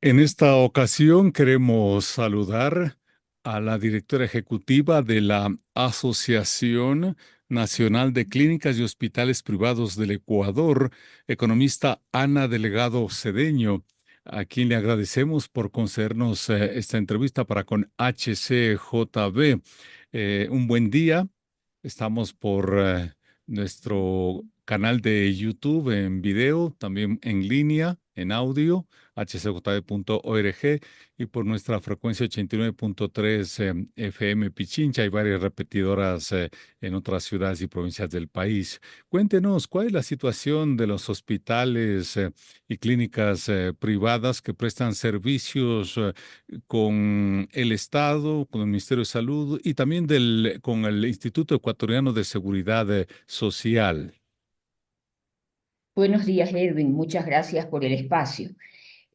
En esta ocasión queremos saludar a la directora ejecutiva de la Asociación Nacional de Clínicas y Hospitales Privados del Ecuador, economista Ana Delegado Cedeño, a quien le agradecemos por concedernos esta entrevista para con HCJB. Un buen día. Estamos por nuestro canal de YouTube en video, también en línea, en audio hcjb.org y por nuestra frecuencia 89.3 FM Pichincha. Hay varias repetidoras en otras ciudades y provincias del país. Cuéntenos, ¿cuál es la situación de los hospitales y clínicas privadas que prestan servicios con el Estado, con el Ministerio de Salud y también con el Instituto Ecuatoriano de Seguridad Social? Buenos días, Edwin. Muchas gracias por el espacio.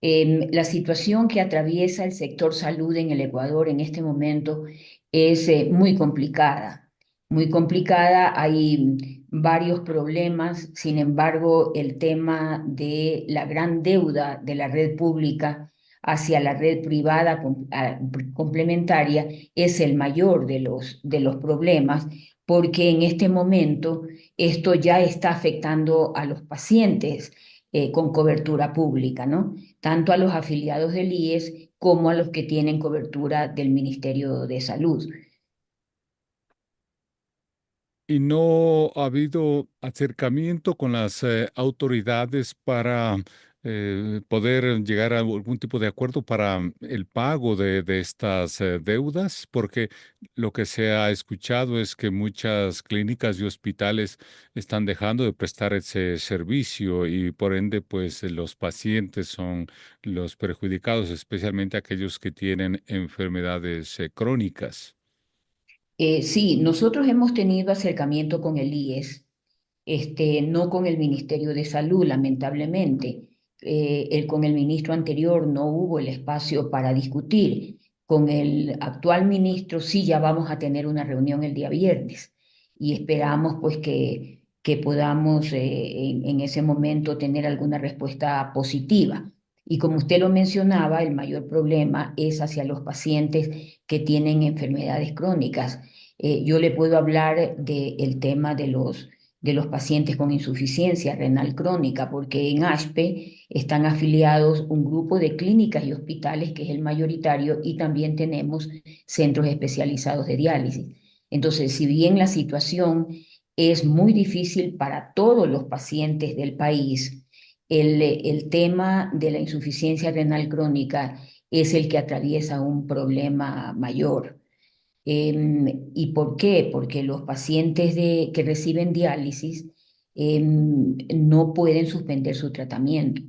La situación que atraviesa el sector salud en el Ecuador en este momento es muy complicada. Muy complicada, hay varios problemas. Sin embargo, el tema de la gran deuda de la red pública hacia la red privada complementaria es el mayor de los problemas, porque en este momento esto ya está afectando a los pacientes con cobertura pública, ¿no? Tanto a los afiliados del IES como a los que tienen cobertura del Ministerio de Salud. ¿Y no ha habido acercamiento con las autoridades para poder llegar a algún tipo de acuerdo para el pago de estas deudas? Porque lo que se ha escuchado es que muchas clínicas y hospitales están dejando de prestar ese servicio y por ende, pues los pacientes son los perjudicados, especialmente aquellos que tienen enfermedades crónicas. Sí, nosotros hemos tenido acercamiento con el IES, no con el Ministerio de Salud, lamentablemente. Con el ministro anterior no hubo el espacio para discutir. Con el actual ministro sí ya vamos a tener una reunión el día viernes y esperamos pues que podamos en ese momento tener alguna respuesta positiva. Y como usted lo mencionaba, el mayor problema es hacia los pacientes que tienen enfermedades crónicas. Yo le puedo hablar del tema de los pacientes con insuficiencia renal crónica, porque en ASPE están afiliados un grupo de clínicas y hospitales que es el mayoritario y también tenemos centros especializados de diálisis. Entonces, si bien la situación es muy difícil para todos los pacientes del país, el tema de la insuficiencia renal crónica es el que atraviesa un problema mayor. ¿Y por qué? Porque los pacientes que reciben diálisis no pueden suspender su tratamiento.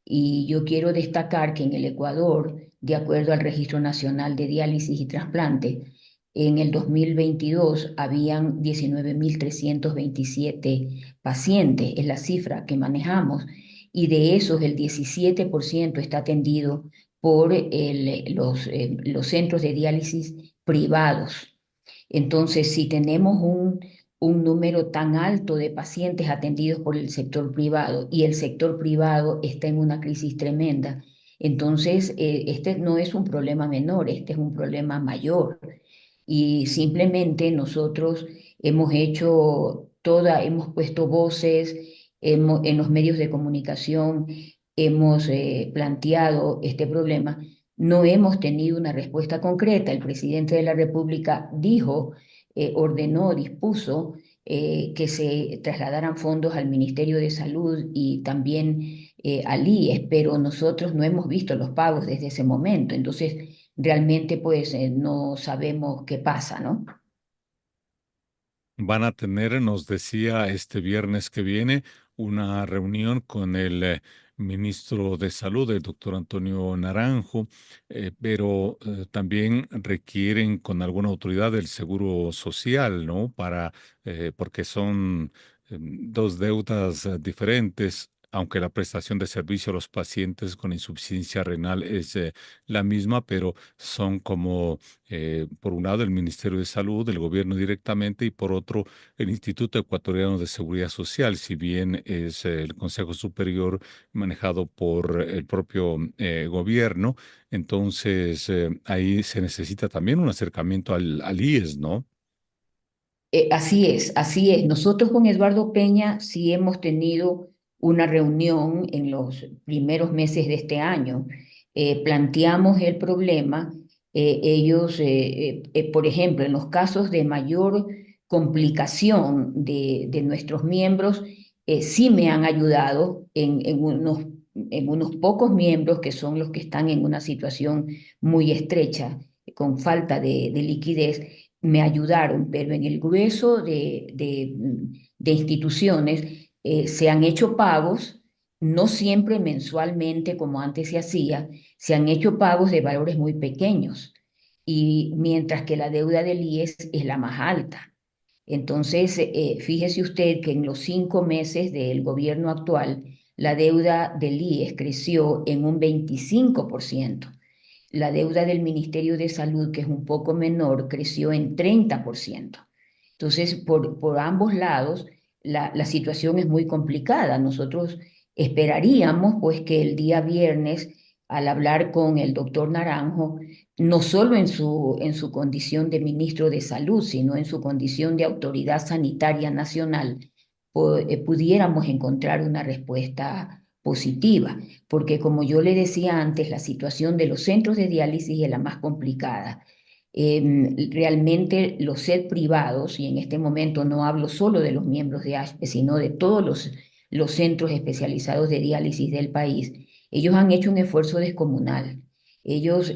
Y yo quiero destacar que en el Ecuador, de acuerdo al Registro Nacional de Diálisis y Trasplante, en el 2022 habían 19.327 pacientes, es la cifra que manejamos, y de esos el 17% está atendido por los centros de diálisis privados. Entonces, si tenemos un número tan alto de pacientes atendidos por el sector privado y el sector privado está en una crisis tremenda, entonces este no es un problema menor, este es un problema mayor. Y simplemente nosotros hemos puesto voces, en los medios de comunicación, hemos planteado este problema. No hemos tenido una respuesta concreta. El presidente de la República dijo, ordenó, dispuso que se trasladaran fondos al Ministerio de Salud y también al IES, pero nosotros no hemos visto los pagos desde ese momento. Entonces, realmente, pues, no sabemos qué pasa, ¿no? Van a tener, nos decía este viernes que viene, una reunión con el ministro de Salud, el doctor Antonio Naranjo, pero también requieren con alguna autoridad del Seguro Social, ¿no? Porque son dos deudas diferentes. aunque la prestación de servicio a los pacientes con insuficiencia renal es la misma, pero son como, por un lado, el Ministerio de Salud, el gobierno directamente, y por otro, el Instituto Ecuatoriano de Seguridad Social, si bien es el Consejo Superior manejado por el propio gobierno. Entonces, ahí se necesita también un acercamiento al IES, ¿no? Así es, así es. Nosotros con Eduardo Peña sí hemos tenido una reunión en los primeros meses de este año. Planteamos el problema. Ellos, por ejemplo, en los casos de mayor complicación de nuestros miembros, sí me han ayudado en unos pocos miembros que son los que están en una situación muy estrecha, con falta de liquidez me ayudaron, pero en el grueso de instituciones se han hecho pagos, no siempre mensualmente como antes se hacía, se han hecho pagos de valores muy pequeños, y mientras que la deuda del IES es la más alta. Entonces, fíjese usted que en los 5 meses del gobierno actual, la deuda del IES creció en un 25%. La deuda del Ministerio de Salud, que es un poco menor, creció en 30%. Entonces, por ambos lados, la situación es muy complicada. Nosotros esperaríamos, pues, que el día viernes, al hablar con el doctor Naranjo, no solo en su condición de ministro de Salud, sino en su condición de autoridad sanitaria nacional, pudiéramos encontrar una respuesta positiva, porque como yo le decía antes, la situación de los centros de diálisis es la más complicada. Realmente los SED privados, y en este momento no hablo solo de los miembros de ASPE, sino de todos los centros especializados de diálisis del país, ellos han hecho un esfuerzo descomunal. Ellos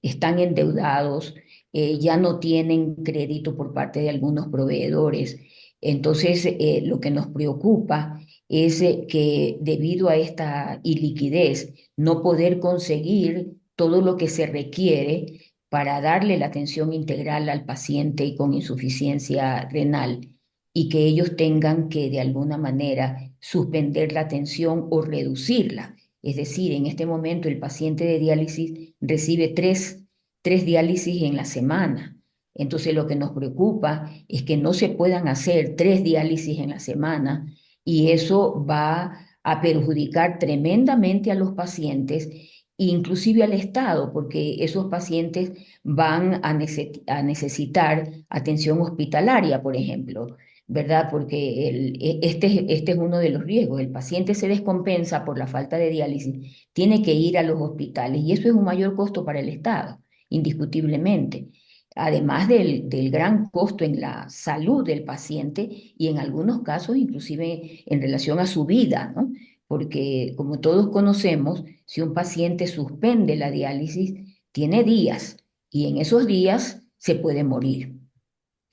están endeudados, ya no tienen crédito por parte de algunos proveedores. Entonces, lo que nos preocupa es que debido a esta iliquidez, no poder conseguir todo lo que se requiere para darle la atención integral al paciente con insuficiencia renal, y que ellos tengan que de alguna manera suspender la atención o reducirla. Es decir, en este momento el paciente de diálisis recibe tres diálisis en la semana. Entonces lo que nos preocupa es que no se puedan hacer 3 diálisis en la semana, y eso va a perjudicar tremendamente a los pacientes, inclusive al Estado, porque esos pacientes van a necesitar atención hospitalaria, por ejemplo, ¿verdad? Porque este es uno de los riesgos. El paciente se descompensa por la falta de diálisis, tiene que ir a los hospitales, y eso es un mayor costo para el Estado, indiscutiblemente. Además del gran costo en la salud del paciente, y en algunos casos inclusive en relación a su vida, ¿no? Porque como todos conocemos, si un paciente suspende la diálisis, tiene días, y en esos días se puede morir.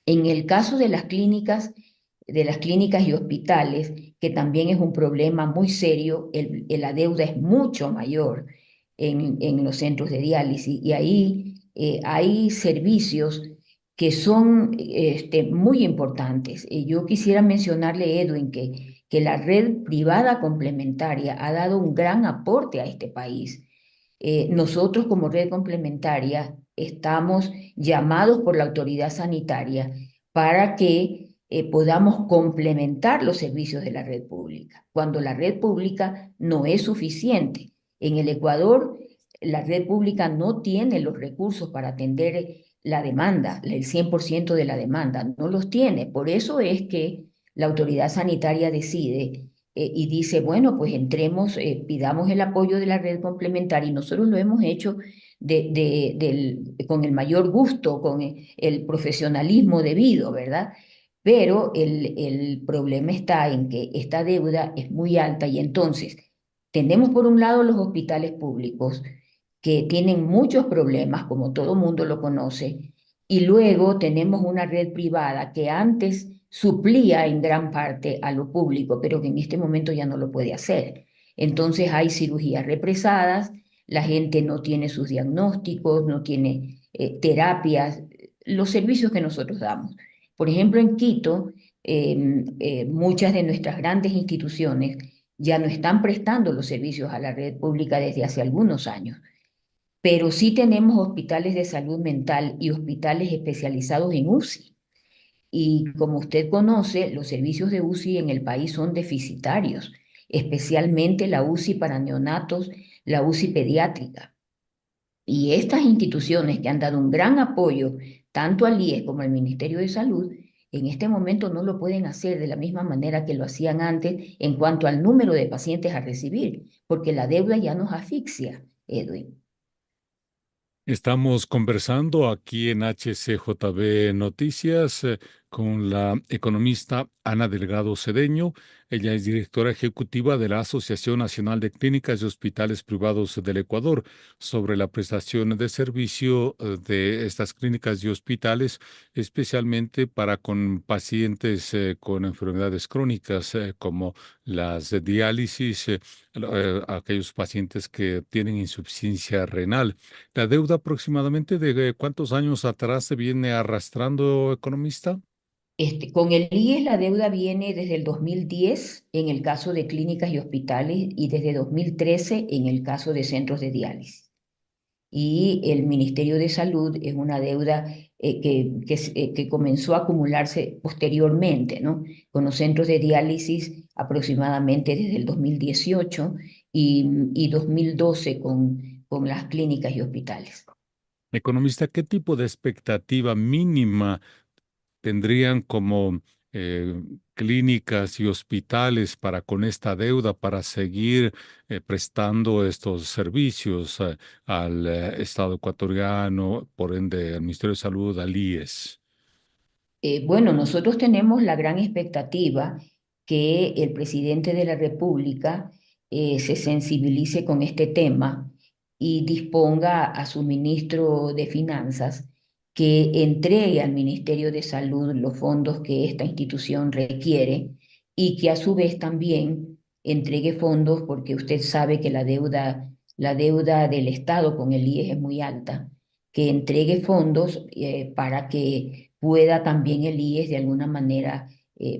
En el caso de las clínicas y hospitales, que también es un problema muy serio, la deuda es mucho mayor en los centros de diálisis, y ahí hay servicios que son muy importantes. Yo quisiera mencionarle, Edwin, que la red privada complementaria ha dado un gran aporte a este país. Nosotros como red complementaria estamos llamados por la autoridad sanitaria para que podamos complementar los servicios de la red pública, cuando la red pública no es suficiente. En el Ecuador, la red pública no tiene los recursos para atender la demanda, el 100% de la demanda, no los tiene. Por eso es que la autoridad sanitaria decide y dice, bueno, pues entremos, pidamos el apoyo de la red complementaria, y nosotros lo hemos hecho con el mayor gusto, con el profesionalismo debido, ¿verdad? Pero el problema está en que esta deuda es muy alta, y entonces tenemos por un lado los hospitales públicos que tienen muchos problemas, como todo mundo lo conoce, y luego tenemos una red privada que antes suplía en gran parte a lo público, pero que en este momento ya no lo puede hacer. Entonces hay cirugías represadas, la gente no tiene sus diagnósticos, no tiene terapias, los servicios que nosotros damos. Por ejemplo, en Quito, muchas de nuestras grandes instituciones ya no están prestando los servicios a la red pública desde hace algunos años, pero sí tenemos hospitales de salud mental y hospitales especializados en UCI. Y como usted conoce, los servicios de UCI en el país son deficitarios, especialmente la UCI para neonatos, la UCI pediátrica. Y estas instituciones que han dado un gran apoyo tanto al IES como al Ministerio de Salud, en este momento no lo pueden hacer de la misma manera que lo hacían antes en cuanto al número de pacientes a recibir, porque la deuda ya nos asfixia, Edwin. Estamos conversando aquí en HCJB Noticias con la economista Ana Delgado Cedeño. Ella es directora ejecutiva de la Asociación Nacional de Clínicas y Hospitales Privados del Ecuador sobre la prestación de servicio de estas clínicas y hospitales, especialmente para con pacientes con enfermedades crónicas como las de diálisis, aquellos pacientes que tienen insuficiencia renal. ¿La deuda aproximadamente de cuántos años atrás se viene arrastrando, economista? Con el IES la deuda viene desde el 2010 en el caso de clínicas y hospitales y desde 2013 en el caso de centros de diálisis. Y el Ministerio de Salud es una deuda que comenzó a acumularse posteriormente, ¿no? Con los centros de diálisis aproximadamente desde el 2018 y 2012 con las clínicas y hospitales. Economista, ¿qué tipo de expectativa mínima tendrían como eh, clínicas y hospitales para con esta deuda, para seguir prestando estos servicios al Estado ecuatoriano, por ende al Ministerio de Salud, al IES? Bueno, nosotros tenemos la gran expectativa que el presidente de la República se sensibilice con este tema y disponga a su ministro de Finanzas que entregue al Ministerio de Salud los fondos que esta institución requiere y que a su vez también entregue fondos, porque usted sabe que la deuda del Estado con el IES es muy alta, que entregue fondos para que pueda también el IES de alguna manera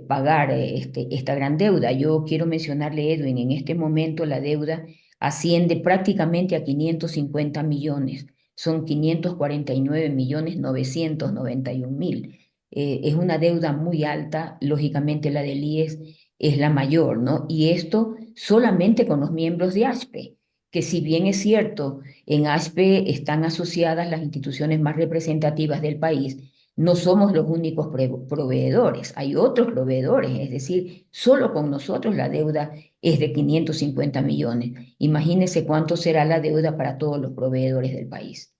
pagar esta gran deuda. Yo quiero mencionarle, Edwin, en este momento la deuda asciende prácticamente a 550 millones. Son 549.991.000. Es una deuda muy alta, lógicamente la del IES es la mayor, ¿no? Y esto solamente con los miembros de ASPE, que si bien es cierto, en ASPE están asociadas las instituciones más representativas del país, no somos los únicos proveedores, hay otros proveedores, es decir, solo con nosotros la deuda es de 550 millones. Imagínense cuánto será la deuda para todos los proveedores del país.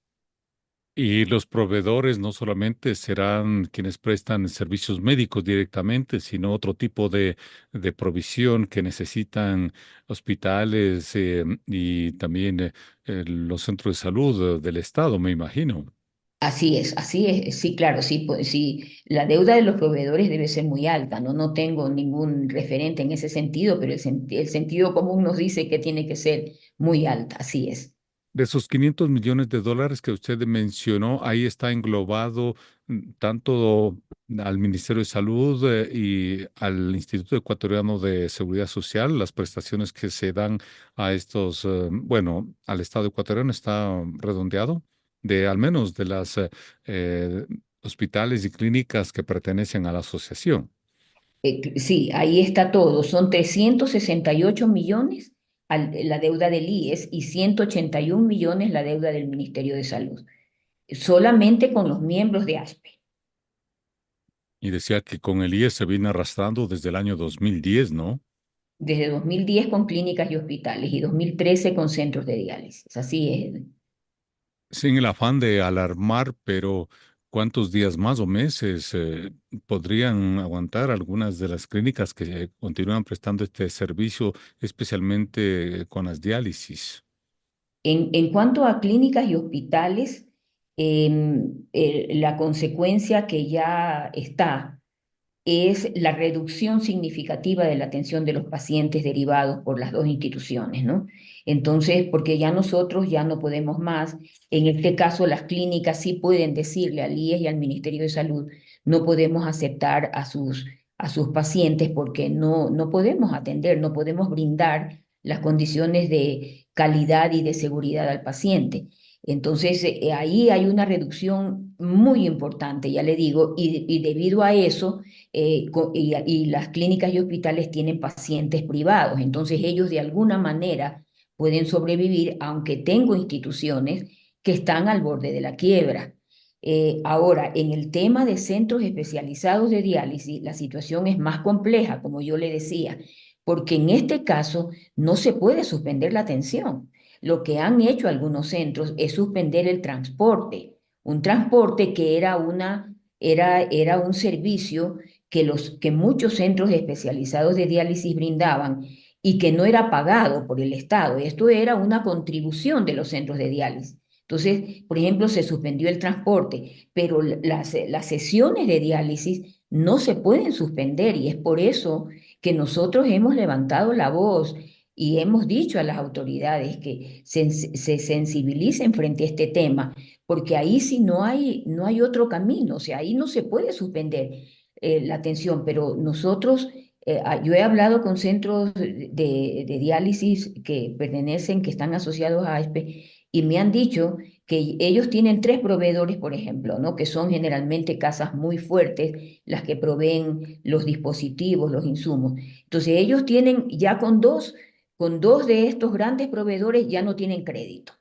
Y los proveedores no solamente serán quienes prestan servicios médicos directamente, sino otro tipo de provisión que necesitan hospitales y también los centros de salud del Estado, me imagino. Así es, sí, claro, sí, pues, sí, la deuda de los proveedores debe ser muy alta, ¿no? No tengo ningún referente en ese sentido, pero el sentido común nos dice que tiene que ser muy alta, así es. De esos 500 millones de dólares que usted mencionó, ahí está englobado tanto al Ministerio de Salud y al Instituto Ecuatoriano de Seguridad Social, las prestaciones que se dan a estos, bueno, al Estado ecuatoriano está redondeado de al menos de las eh, hospitales y clínicas que pertenecen a la asociación. Sí, ahí está todo. Son 368 millones la deuda del IES y 181 millones la deuda del Ministerio de Salud, solamente con los miembros de ASPE, Y decía que con el IES se viene arrastrando desde el año 2010, ¿no? desde 2010 con clínicas y hospitales y 2013 con centros de diálisis. Así es. Sin el afán de alarmar, pero ¿cuántos días más o meses podrían aguantar algunas de las clínicas que continúan prestando este servicio, especialmente con las diálisis? En cuanto a clínicas y hospitales, la consecuencia que ya está es la reducción significativa de la atención de los pacientes derivados por las dos instituciones, ¿no? Entonces, porque ya nosotros ya no podemos más, en este caso las clínicas sí pueden decirle al IES y al Ministerio de Salud, no podemos aceptar a sus pacientes porque no podemos atender, no podemos brindar las condiciones de calidad y de seguridad al paciente. Entonces, ahí hay una reducción muy importante, ya le digo, y debido a eso, y las clínicas y hospitales tienen pacientes privados, entonces ellos de alguna manera pueden sobrevivir, aunque tengo instituciones que están al borde de la quiebra. Ahora, en el tema de centros especializados de diálisis, la situación es más compleja, como yo le decía, porque en este caso no se puede suspender la atención. Lo que han hecho algunos centros es suspender el transporte, un transporte que era un servicio que muchos centros especializados de diálisis brindaban y que no era pagado por el Estado. Esto era una contribución de los centros de diálisis. Entonces, por ejemplo, se suspendió el transporte, pero las sesiones de diálisis no se pueden suspender y es por eso que nosotros hemos levantado la voz y hemos dicho a las autoridades que se sensibilicen frente a este tema, porque ahí sí no hay otro camino, o sea, ahí no se puede suspender la atención, pero nosotros, yo he hablado con centros de diálisis que pertenecen, que están asociados a ASPE, y me han dicho que ellos tienen tres proveedores, por ejemplo, ¿no? Que son generalmente casas muy fuertes, las que proveen los dispositivos, los insumos. Entonces ellos tienen ya con dos de estos grandes proveedores ya no tienen crédito.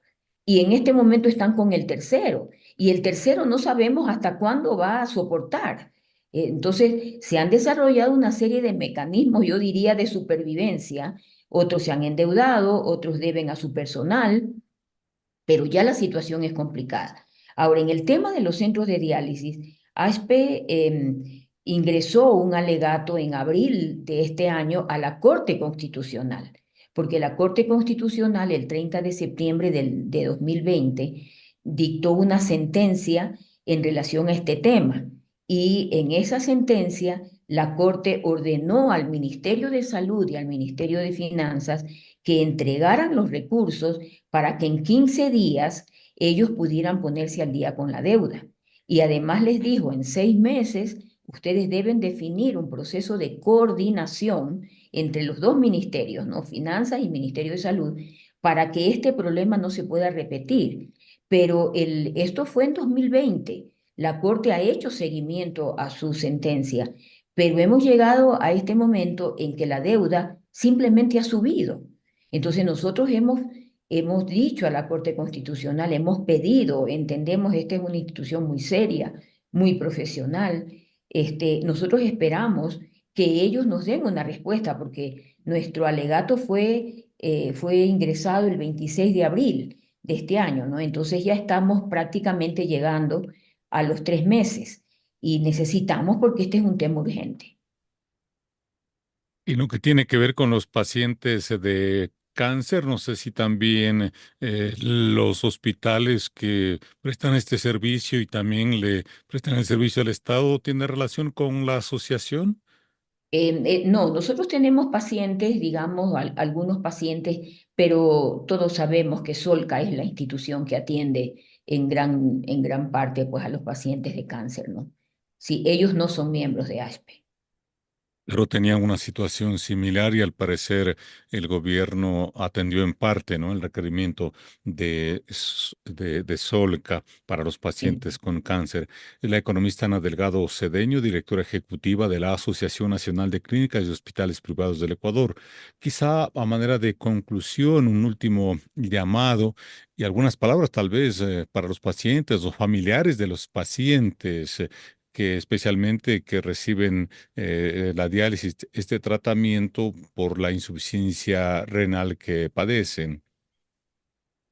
Y en este momento están con el tercero. Y el tercero no sabemos hasta cuándo va a soportar. Entonces, se han desarrollado una serie de mecanismos, yo diría, de supervivencia. Otros se han endeudado, otros deben a su personal, pero ya la situación es complicada. Ahora, en el tema de los centros de diálisis, ASPE ingresó un alegato en abril de este año a la Corte Constitucional, porque la Corte Constitucional el 30 de septiembre de 2020 dictó una sentencia en relación a este tema y en esa sentencia la Corte ordenó al Ministerio de Salud y al Ministerio de Finanzas que entregaran los recursos para que en 15 días ellos pudieran ponerse al día con la deuda. Y además les dijo, en 6 meses ustedes deben definir un proceso de coordinación entre los dos ministerios, ¿no? Finanzas y Ministerio de Salud, para que este problema no se pueda repetir. Pero esto fue en 2020. La Corte ha hecho seguimiento a su sentencia, pero hemos llegado a este momento en que la deuda simplemente ha subido. Entonces nosotros hemos dicho a la Corte Constitucional, hemos pedido, entendemos, esta es una institución muy seria, muy profesional. Nosotros esperamos que ellos nos den una respuesta, porque nuestro alegato fue ingresado el 26 de abril de este año, ¿no? Entonces ya estamos prácticamente llegando a los 3 meses y necesitamos, porque este es un tema urgente. Y lo que tiene que ver con los pacientes de cáncer, no sé si también los hospitales que prestan este servicio y también le prestan el servicio al Estado, ¿tiene relación con la asociación? No, nosotros tenemos pacientes, digamos, algunos pacientes, pero todos sabemos que Solca es la institución que atiende en gran parte, pues, a los pacientes de cáncer, ¿no? Sí, ellos no son miembros de ASPE. Pero tenían una situación similar y al parecer el gobierno atendió en parte, ¿no? El requerimiento de Solca para los Sí. pacientes con cáncer. Es la economista Ana Delgado Cedeño, directora ejecutiva de la Asociación Nacional de Clínicas y Hospitales Privados del Ecuador. Quizá a manera de conclusión, un último llamado y algunas palabras tal vez para los pacientes o familiares de los pacientes. Que especialmente que reciben la diálisis, este tratamiento por la insuficiencia renal que padecen.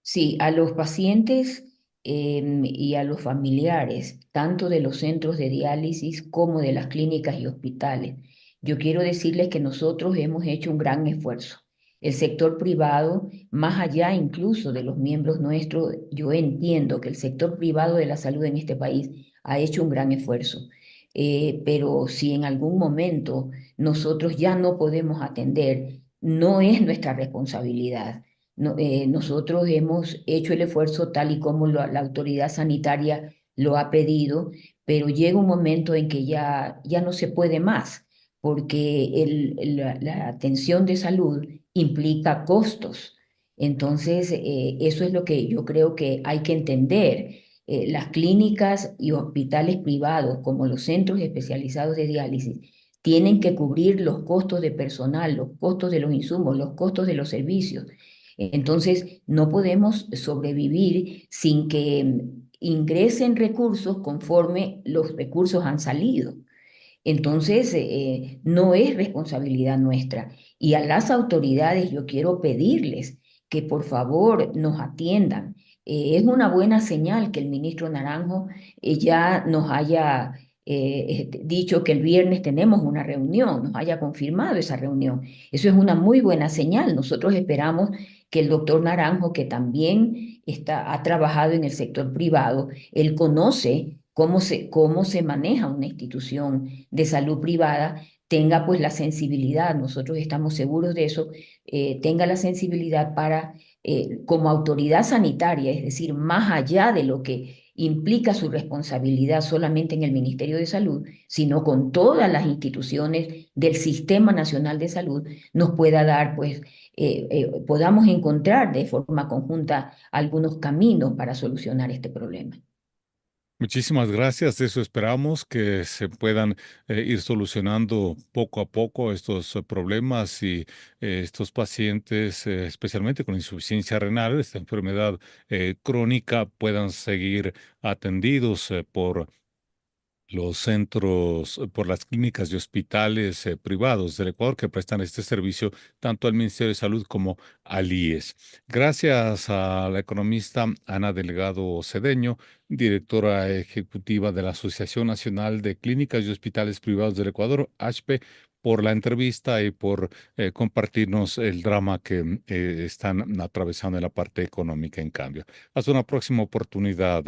Sí, a los pacientes y a los familiares, tanto de los centros de diálisis como de las clínicas y hospitales, yo quiero decirles que nosotros hemos hecho un gran esfuerzo. El sector privado, más allá incluso de los miembros nuestros, yo entiendo que el sector privado de la salud en este país ha hecho un gran esfuerzo. Pero si en algún momento nosotros ya no podemos atender, no es nuestra responsabilidad. Nosotros hemos hecho el esfuerzo tal y como la autoridad sanitaria lo ha pedido, pero llega un momento en que ya no se puede más, porque la atención de salud implica costos. Entonces, eso es lo que yo creo que hay que entender. Las clínicas y hospitales privados, como los centros especializados de diálisis, tienen que cubrir los costos de personal, los costos de los insumos, los costos de los servicios. Entonces, no podemos sobrevivir sin que ingresen recursos conforme los recursos han salido. Entonces, no es responsabilidad nuestra. Y a las autoridades yo quiero pedirles que por favor nos atiendan. Es una buena señal que el ministro Naranjo ya nos haya dicho que el viernes tenemos una reunión, nos haya confirmado esa reunión. Eso es una muy buena señal. Nosotros esperamos que el doctor Naranjo, que también ha trabajado en el sector privado, él conoce cómo se maneja una institución de salud privada, tenga pues la sensibilidad, nosotros estamos seguros de eso, tenga la sensibilidad para, como autoridad sanitaria, es decir, más allá de lo que implica su responsabilidad solamente en el Ministerio de Salud, sino con todas las instituciones del Sistema Nacional de Salud, nos pueda dar, pues, podamos encontrar de forma conjunta algunos caminos para solucionar este problema. Muchísimas gracias. Eso esperamos que se puedan ir solucionando poco a poco estos problemas y estos pacientes, especialmente con insuficiencia renal, esta enfermedad crónica, puedan seguir atendidos por los centros, por las clínicas y hospitales privados del Ecuador que prestan este servicio tanto al Ministerio de Salud como al IES. Gracias a la economista Ana Delgado Cedeño, directora ejecutiva de la Asociación Nacional de Clínicas y Hospitales Privados del Ecuador, ACHPE, por la entrevista y por compartirnos el drama que están atravesando en la parte económica en cambio. Hasta una próxima oportunidad.